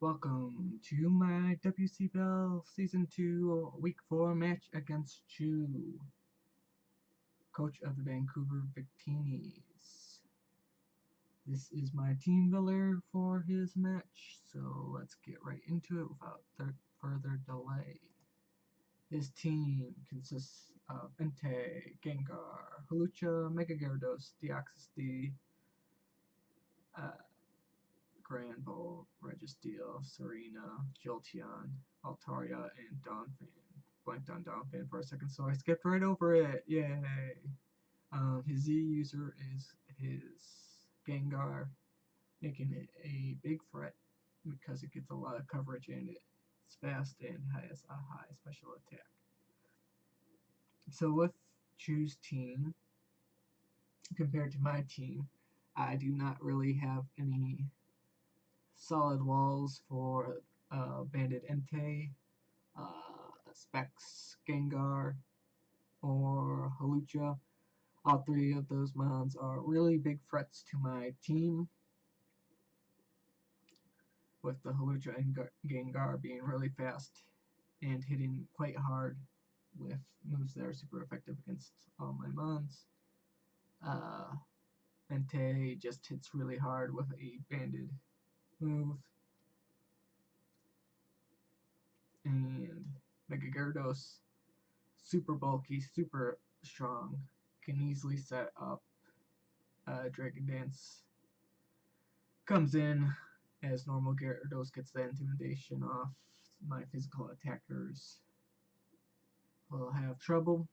Welcome to my WCBL Season 2 Week 4 match against Chu, coach of the Vancouver Victinis. This is my team builder for his match, so let's get right into it without further delay. His team consists of Entei, Gengar, Hawlucha, Mega Gyarados, Deoxys D, Granbull, Registeel, Serena, Jolteon, Altaria, and Donphan. Blanked on Donphan for a second, so I skipped right over it. Yay! His Z user is his Gengar, making it a big threat because it gets a lot of coverage and it's fast and has a high special attack. So with Chu's team, compared to my team, I do not really have any solid walls for Bandit Entei, Specs Gengar, or Hawlucha. All three of those mons are really big threats to my team, with the Hawlucha and Gengar being really fast and hitting quite hard with moves that are super effective against all my mons. Entei just hits really hard with a banded move. And Mega Gyarados, super bulky, super strong, can easily set up Dragon Dance. Comes in as normal. Gyarados gets the intimidation off. My physical attackers will have trouble.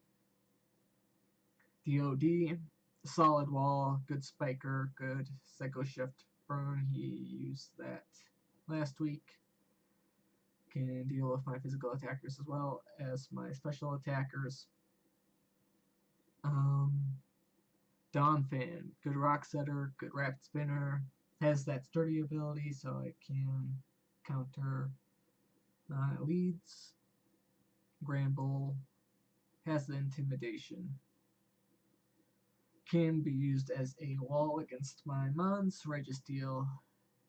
DOD, solid wall, good spiker, good Psycho Shift burn. He used that last week. Can deal with my physical attackers as well as my special attackers. Donphan, good rock setter, good rapid spinner, has that sturdy ability so it can counter leads. Granbull has the intimidation. Can be used as a wall against my mons. Registeel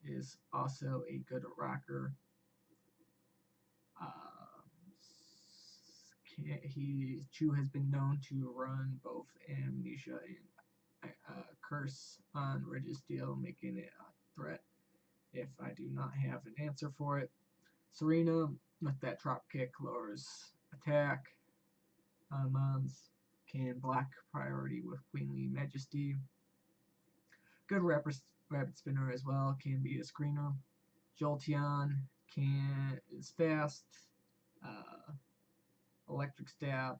is also a good rocker. Chu has been known to run both Amnesia and Curse on Registeel, making it a threat if I do not have an answer for it. Serena, with that drop kick, lowers attack. Mons can block priority with Queenly Majesty. Good rapid spinner as well, can be a screener. Jolteon is fast. Electric Stab,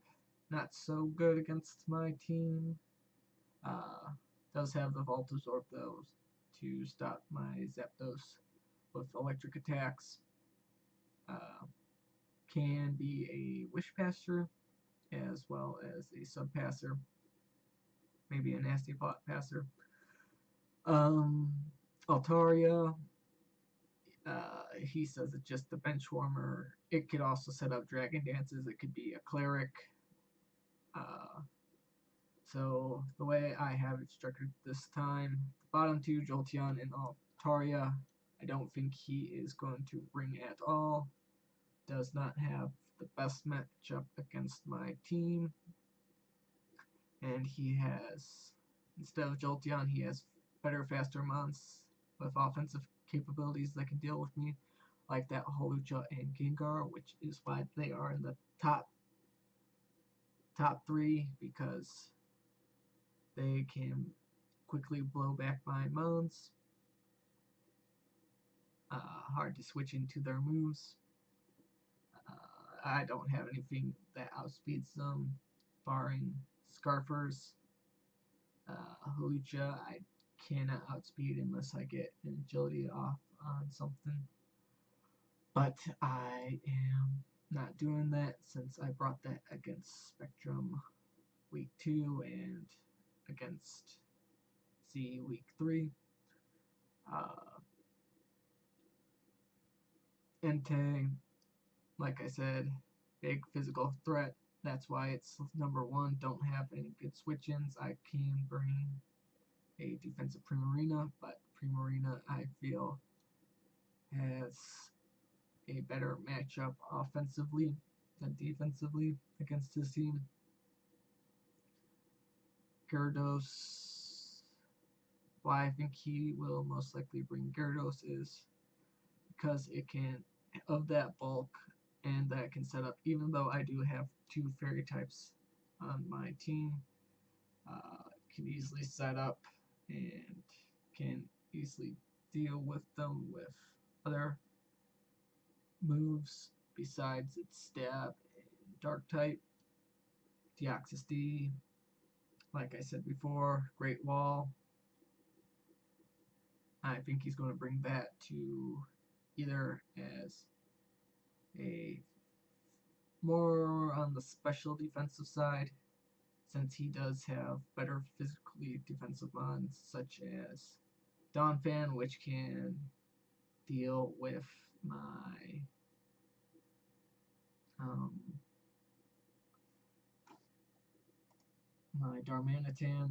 not so good against my team. Does have the Volt Absorb though to stop my Zapdos with electric attacks. Can be a Wish Passer as well as a Sub Passer, maybe a Nasty Plot Passer. Altaria, he says it's just a bench warmer. It could also set up Dragon Dances. It could be a Cleric. So the way I have it structured this time, the bottom two, Jolteon and Altaria, I don't think he is going to ring at all. Does not have the best matchup against my team. And he has, instead of Jolteon, he has better, faster mons with offensive capabilities that can deal with me, like that Hawlucha and Gengar, which is why they are in the top three, because they can quickly blow back my mons. Hard to switch into their moves. I don't have anything that outspeeds them, barring Scarfers. Hawlucha, I cannot outspeed unless I get an agility off on something. But I am not doing that since I brought that against Spectrum week 2 and against Z week 3. Entei, like I said, big physical threat. That's why it's number 1. Don't have any good switch-ins. I can bring a defensive Primarina, but Primarina I feel has a better matchup offensively than defensively against his team. Gyarados, why I think he will most likely bring Gyarados is because it can, of that bulk, and that can set up, even though I do have 2 fairy types on my team, can easily set up and can easily deal with them with other moves besides its stab and dark type. Deoxys D, like I said before, Great Wall. I think he's going to bring that to either as a more on the special defensive side, since he does have better physically defensive mons, such as Donphan, which can deal with my my Darmanitan,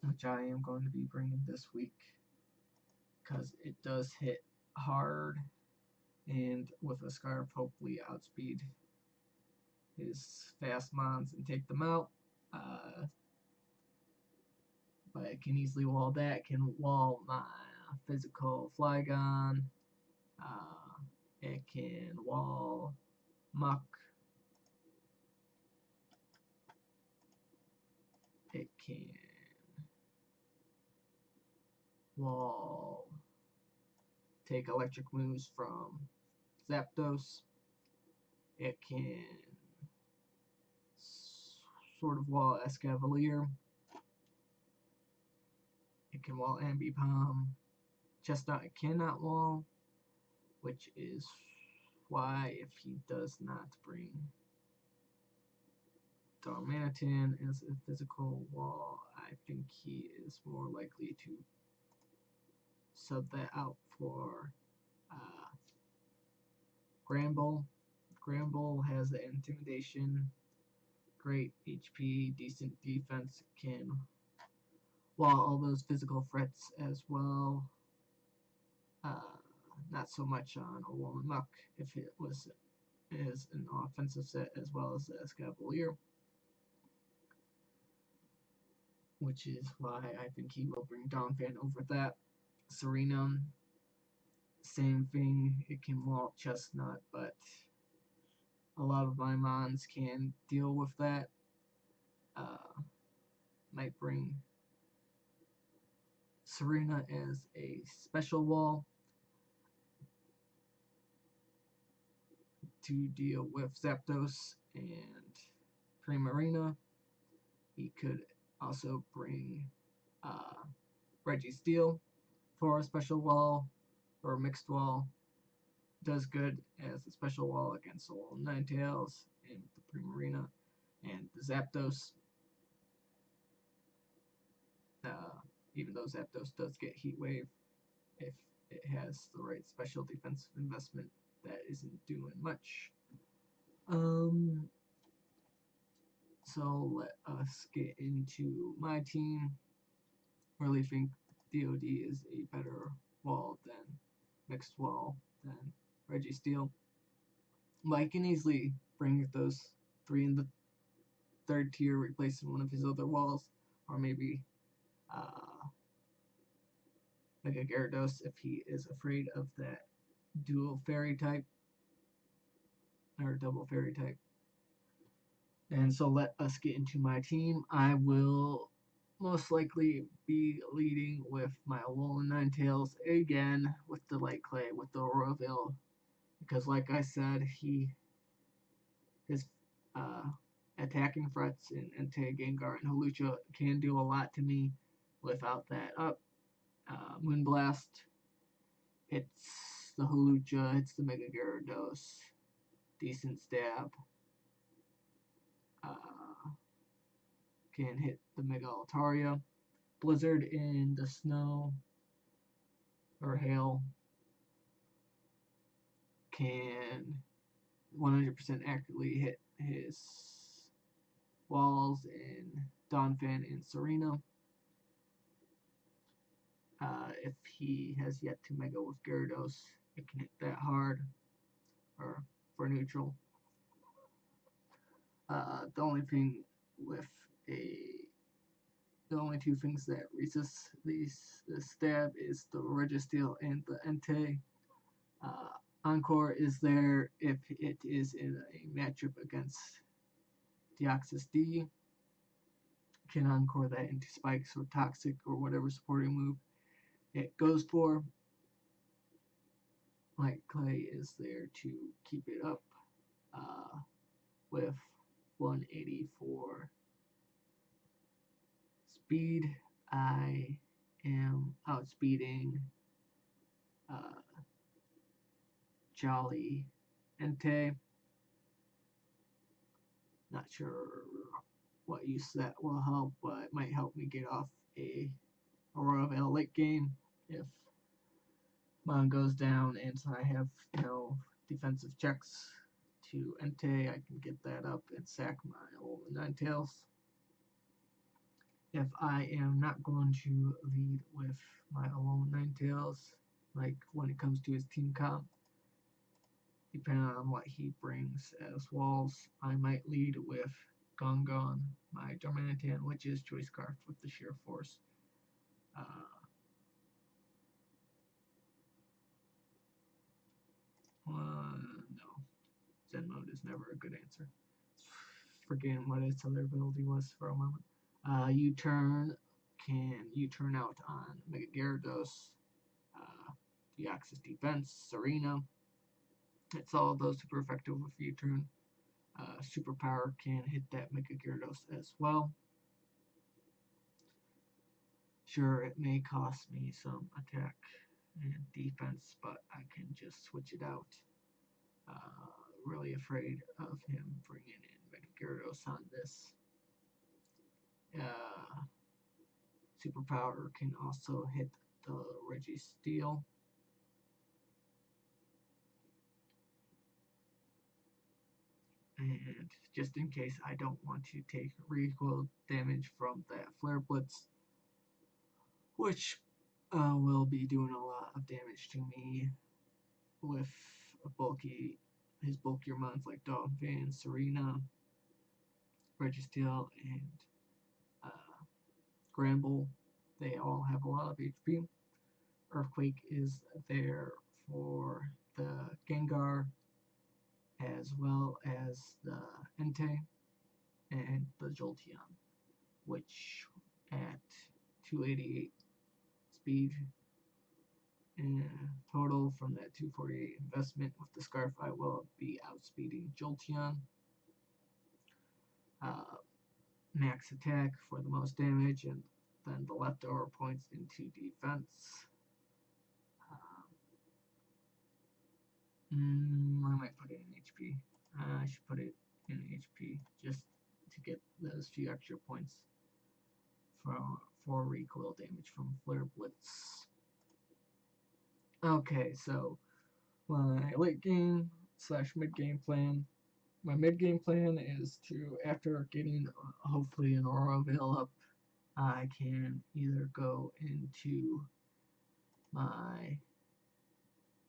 which I am going to be bringing this week because it does hit hard, and with a Scarf hopefully outspeed his fast mons and take them out. But it can easily wall that, can wall my physical Flygon. It can wall Muck. It can wall take electric moves from Zapdos. It can sort of wall Escavalier. It can wall Ambipom. Chestnut it cannot wall, which is why if he does not bring Darmanitan as a physical wall, I think he is more likely to sub that out for Gramble. Gramble has the intimidation, great HP, decent defense, can wall all those physical threats as well. Not so much on a Woolen Muck if it was is an offensive set as well as the Escavalier, which is why I think he will bring Donphan over that. Serenum, same thing, it can wall Chestnut, but a lot of my mons can deal with that. Might bring Serena as a special wall to deal with Zapdos and Primarina. He could also bring Registeel for a special wall or a mixed wall. Does good as a special wall against all Ninetales and the Primarina and the Zapdos. Even though Zapdos does get Heat Wave, if it has the right special defensive investment, that isn't doing much. So let us get into my team. Really think DOD is a better wall than mixed wall than Registeel. But I can easily bring those 3 in the 3rd tier, replacing one of his other walls, or maybe Mega Gyarados if he is afraid of that dual fairy type or double fairy type. And so let us get into my team. I will most likely be leading with my Alolan Ninetales again with the Light Clay, with the Royal because like I said, his attacking threats in Entei, Gengar, and Hawlucha can do a lot to me without that up. Moonblast hits the Hawlucha, hits the Mega Gyarados, decent stab. Can hit the Mega Altaria. Blizzard in the snow or hail can 100% accurately hit his walls in Donphan and Serena. If he has yet to Mega with Gyarados, it can hit that hard, or for neutral. The only thing with a the only two things that resist the stab is the Registeel and the Entei. Encore is there if it is in a matchup against Deoxys D. Can Encore that into Spikes or Toxic or whatever supporting move it goes for. Light Clay is there to keep it up with 184 speed. I am outspeeding Jolly Entei. Not sure what use that will help, but it might help me get off a Aurora Veil late game if mine goes down and so I have no defensive checks to Entei. I can get that up and sack my old Ninetales. If I am not going to lead with my own Ninetales, like when it comes to his team comp, depending on what he brings as walls, I might lead with Gone, my Darmanitan, which is Choice Scarf with the Sheer Force. No. Zen mode is never a good answer. Forgetting what its other ability was for a moment. U-turn can U-turn out on Mega Gyarados, Deoxys Defense, Serena. It's all of those super effective with U-turn. Superpower can hit that Mega Gyarados as well. Sure, it may cost me some attack and defense, but I can just switch it out. Really afraid of him bringing in Mega Gyarados on this. Superpower can also hit the Registeel. And just in case I don't want to take recoil damage from that Flare Blitz, which will be doing a lot of damage to me with his bulkier mons like Donphan, Serena, Registeel, and Granbull. They all have a lot of HP. Earthquake is there for the Gengar, as well as the Entei and the Jolteon, which at 288 speed and total from that 248 investment with the Scarf, I will be outspeeding Jolteon. Max attack for the most damage, and then the leftover points into defense. I might put it in HP. I should put it in HP just to get those few extra points for recoil damage from Flare Blitz. Okay, so my late game / mid game plan. My mid game plan is to, after getting hopefully an Aura Veil up, I can either go into my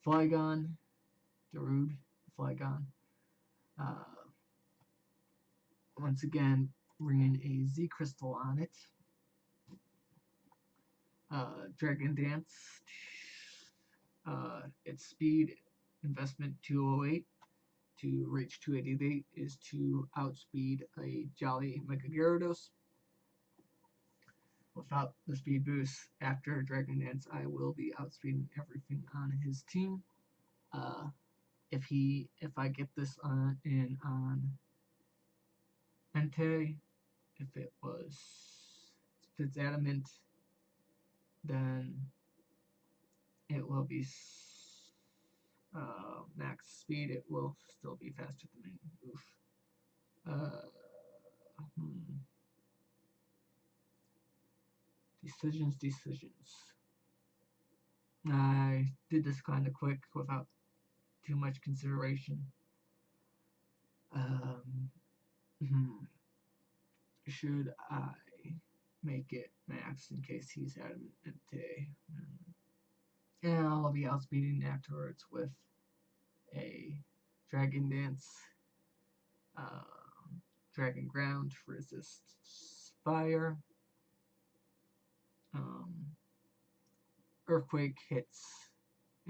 Flygon, Darude, Flygon. Once again, bringing a Z Crystal on it. Dragon Dance. Its speed investment 208 to reach 288 is to outspeed a Jolly Mega Gyarados. Without the speed boost after Dragon Dance, I will be outspeeding everything on his team. If I get this on Entei, if it's adamant, then it will be max speed. It will still be faster than me. Oof. Decisions. I did this kind of quick without too much consideration. Should I make it max in case he's adamant? And I'll be outspeeding afterwards with a Dragon Dance, uh, Dragon Ground, Resist Fire, um, Earthquake hits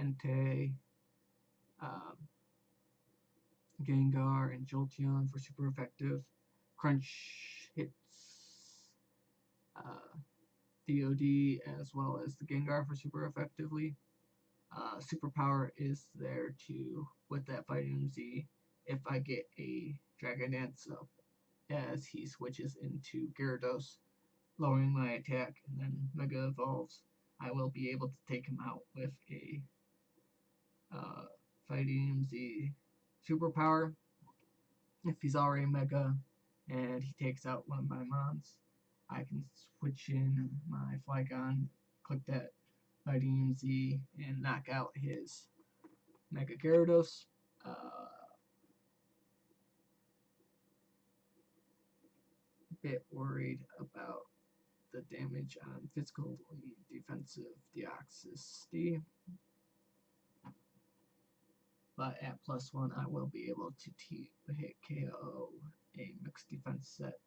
Entei, um, Gengar, and Jolteon for super effective. Crunch hits DOD as well as the Gengar for super effectively. Superpower is there to, with that Vitamin Z, if I get a Dragon Dance up as he switches into Gyarados, lowering my attack and then Mega Evolves, I will be able to take him out with a Fighting Z superpower. If he's already Mega and he takes out one of my mons, I can switch in my Flygon, click that Fighting Z, and knock out his Mega Gyarados. Bit worried about the damage on physically defensive Deoxys D. But at +1, I will be able to hit KO a mixed defense set.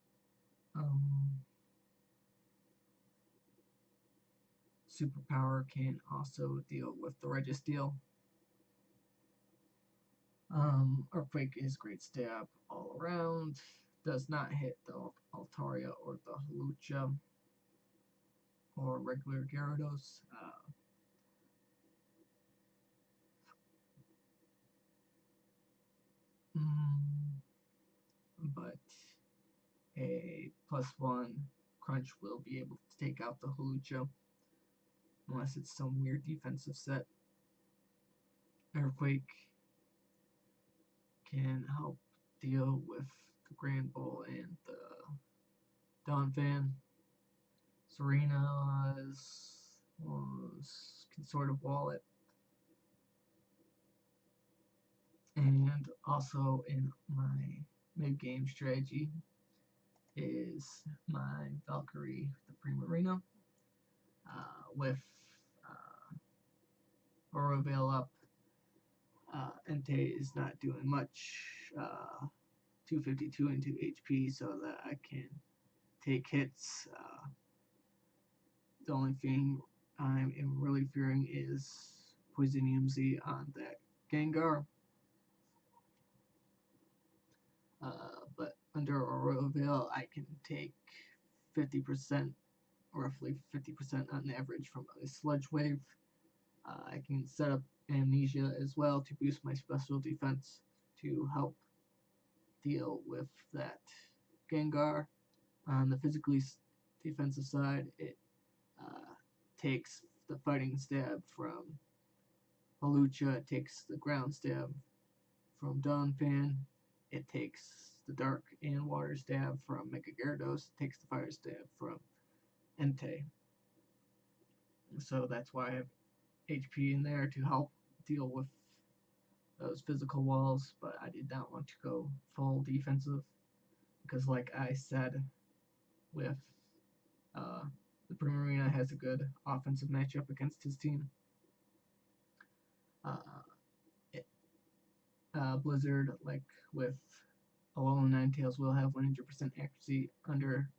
Superpower can also deal with the Registeel. Earthquake is great stab all around. Does not hit the Altaria or the Hawlucha or regular Gyarados. But a +1 Crunch will be able to take out the Hawlucha unless it's some weird defensive set. Earthquake can help deal with the Grand Bull and the Donphan. Serena's can sort of wall it. And also in my mid-game strategy is my Valkyrie, the Primarina, with Aura Veil up. Entei is not doing much. 252 into HP so that I can take hits. The only thing I'm really fearing is Poisonium Z on that Gengar. But under Aura Veil, I can take 50%, roughly 50% on average from a Sludge Wave. I can set up Amnesia as well to boost my special defense to help deal with that Gengar. On the physically defensive side, it takes the fighting stab from Hawlucha, it takes the ground stab from Donphan, it takes the dark and water stab from Mega Gyarados, it takes the fire stab from Entei. So that's why I have HP in there to help deal with those physical walls, but I did not want to go full defensive because, like I said, with the Primarina has a good offensive matchup against his team. Blizzard, like with Alolan Ninetales, will have 100% accuracy under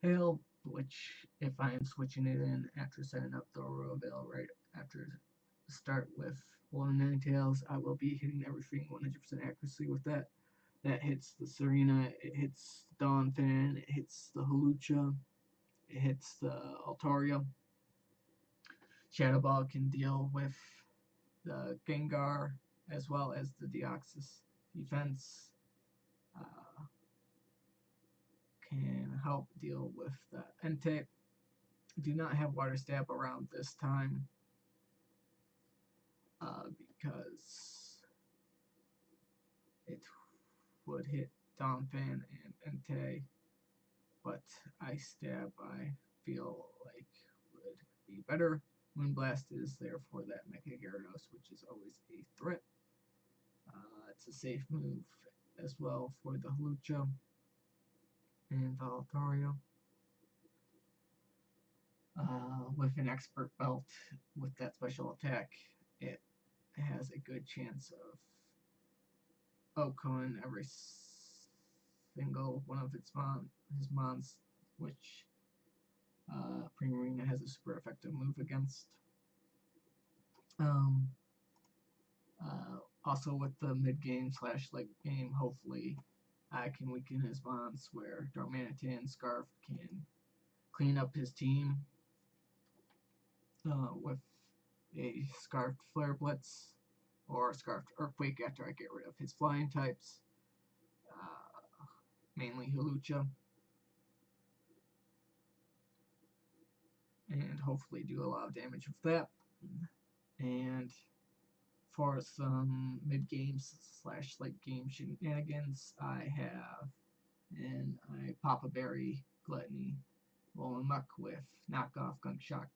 Hail, which if I am switching it in after setting up the Aurora Veil right after start with Alolan Ninetales, I will be hitting everything 100% accuracy with that. That hits the Serena, it hits the Donphan, it hits the Hawlucha, it hits the Altaria. Shadow Ball can deal with the Gengar as well as the Deoxys defense. Can help deal with the Entei. Do not have Water Stab around this time because it would hit Donphan and Entei, but Ice Stab I feel like would be better. Moonblast is there for that Mega Gyarados, which is always a threat. It's a safe move as well for the Hawlucha and the Altaria. With an expert belt with that special attack, it has a good chance of outcoming every single one of his mons, which Primarina has a super effective move against. Um, Also, with the mid game / late game, hopefully I can weaken his mons where Darmanitan and Scarf can clean up his team with a Scarfed Flare Blitz or Scarfed Earthquake after I get rid of his flying types, mainly Hulucha, and hopefully do a lot of damage with that. And for some mid games / late game shenanigans, I have I pop a berry, Gluttony, Rolling Muck with Knockoff, Gunk Shock,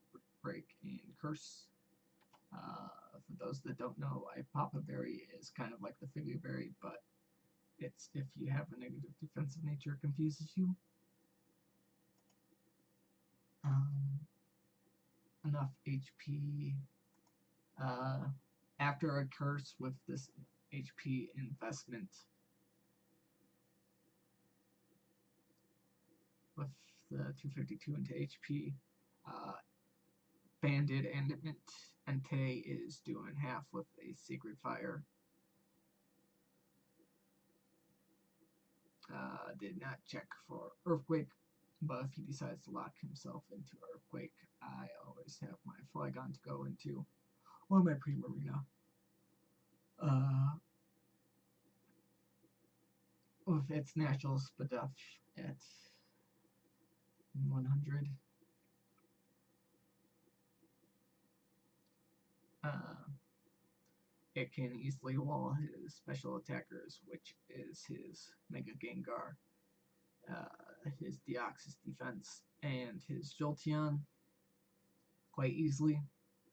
Break, and Curse. For those that don't know, I pop a berry is kind of like the Figure Berry, but it's if you have a negative defensive nature, it confuses you. Enough HP. After a curse with this HP investment, with the 252 into HP, Bandit and Entei is doing half with a Sacred Fire. Did not check for Earthquake, but if he decides to lock himself into Earthquake, I always have my Flygon to go into, or my Primarina. With its natural Spadef at 100. It can easily wall his special attackers, which is his Mega Gengar, his Deoxys defense, and his Jolteon quite easily.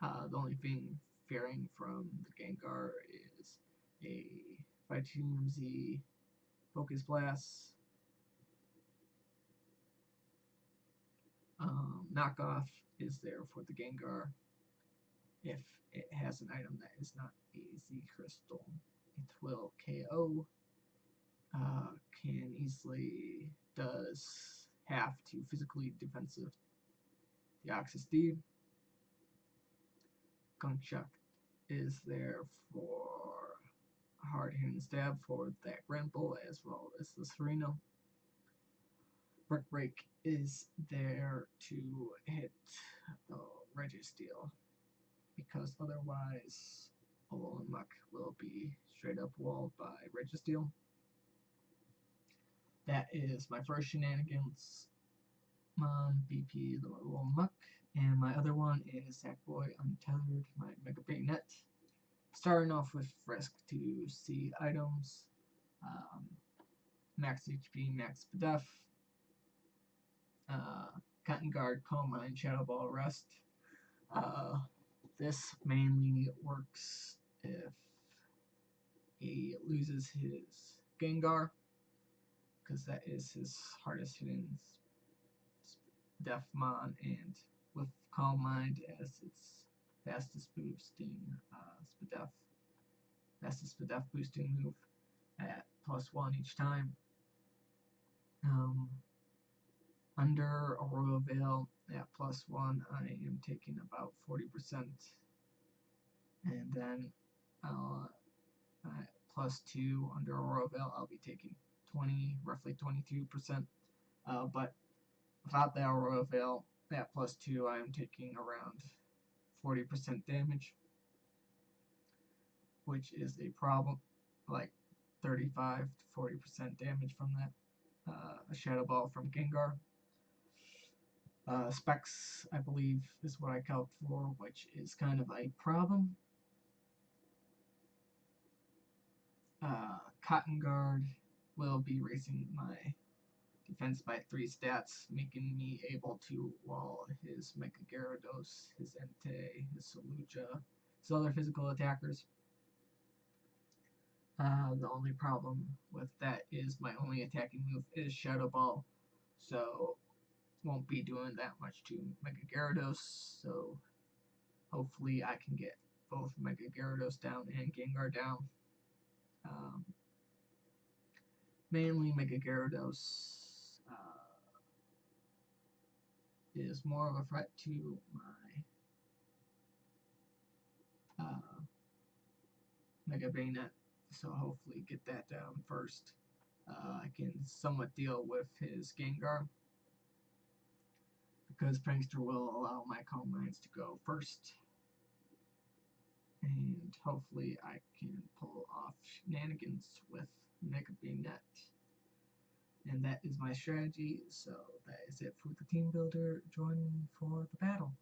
The only thing varying from the Gengar is a Phytoom Z Focus Blast. Knockoff is there for the Gengar. If it has an item that is not a Z Crystal, it will KO. Can easily does half to physically defensive Deoxys D. Gunk Shock is there for hard hitting stab for that Granbull as well as the Sereno. Brick Break is there to hit the Registeel, because otherwise Alolan Muck will be straight up walled by Registeel. That is my first shenanigans. BP, the Alolan Muck. And my other one is Sackboy Untethered, my Mega Bayonet. Starting off with Frisk to see items. Max HP, Max Spadef. Cotton Guard, Calm Mind, Shadow Ball, Rest. This mainly works if he loses his Gengar, because that is his hardest hitting Defmon, and with Calm Mind as its fastest boosting move at +1 each time. Under Aurora Veil at +1, I am taking about 40%, and then at +2 under Aurora Veil, I'll be taking roughly 22%. But without the Aurora Veil at +2, I am taking around 40% damage, which is a problem. Like 35 to 40% damage from that. A Shadow Ball from Gengar. Specs, I believe, is what I calc for, which is kind of a problem. Cotton Guard will be raising my defense by 3 stats, making me able to wall his Mega Gyarados, his Entei, his Soluja, his other physical attackers. The only problem with that is my only attacking move is Shadow Ball, so won't be doing that much to Mega Gyarados, so hopefully I can get both Mega Gyarados down and Gengar down. Um, Mainly Mega Gyarados is more of a threat to my Mega Bayonet, so hopefully get that down first. I can somewhat deal with his Gengar, because Prankster will allow my Calm Minds to go first. And hopefully I can pull off shenanigans with Mega Bayonet. And that is my strategy, so that is it for the team builder. Join me for the battle.